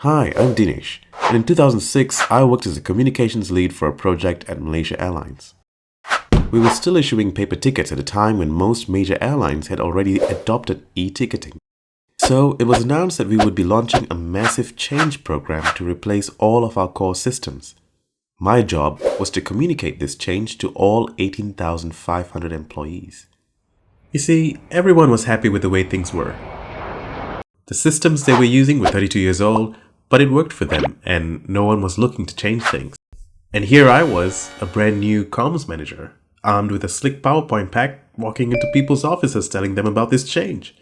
Hi, I'm Dinesh, and in 2006, I worked as a communications lead for a project at Malaysian Airlines. We were still issuing paper tickets at a time when most major airlines had already adopted e-ticketing. So it was announced that we would be launching a massive change program to replace all of our core systems. My job was to communicate this change to all 18,500 employees. You see, everyone was happy with the way things were. The systems they were using were 32 years old, but it worked for them and no one was looking to change things. And here I was, a brand new comms manager, armed with a slick PowerPoint pack, walking into people's offices telling them about this change.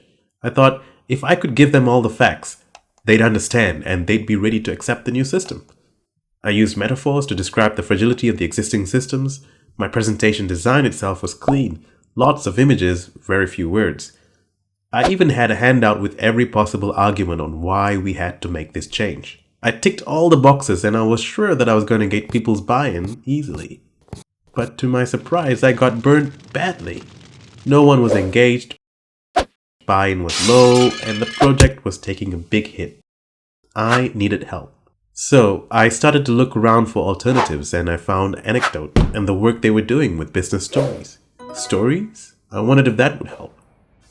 I thought if I could give them all the facts, they'd understand and they'd be ready to accept the new system. I used metaphors to describe the fragility of the existing systems. My presentation design itself was clean, lots of images, very few words. I even had a handout with every possible argument on why we had to make this change. I ticked all the boxes and I was sure that I was going to get people's buy-in easily. But to my surprise, I got burnt badly. No one was engaged, buy-in was low, and the project was taking a big hit. I needed help. So I started to look around for alternatives and I found Anecdote and the work they were doing with business stories. Stories? I wondered if that would help.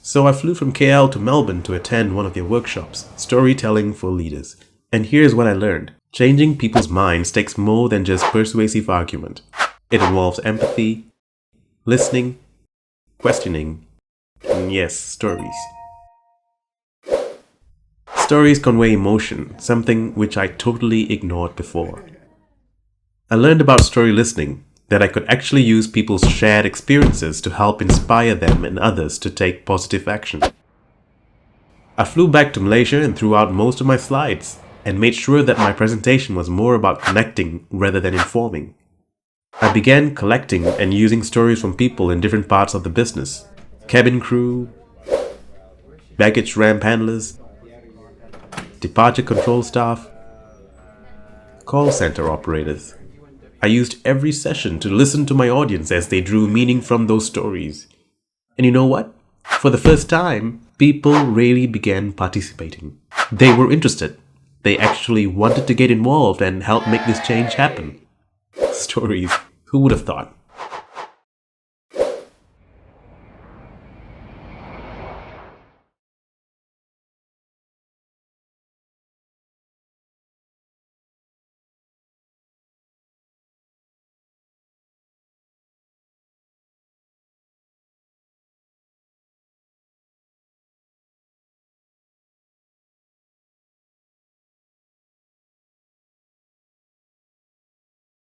So I flew from KL to Melbourne to attend one of their workshops, Storytelling for Leaders. And here's what I learned. Changing people's minds takes more than just persuasive argument. It involves empathy, listening, questioning, and yes, stories. Stories convey emotion, something which I totally ignored before. I learned about story listening, that I could actually use people's shared experiences to help inspire them and others to take positive action. I flew back to Malaysia and threw out most of my slides and made sure that my presentation was more about connecting rather than informing. I began collecting and using stories from people in different parts of the business: cabin crew, baggage ramp handlers, departure control staff, call center operators. I used every session to listen to my audience as they drew meaning from those stories. And you know what? For the first time, people really began participating. They were interested. They actually wanted to get involved and help make this change happen. Stories, who would have thought?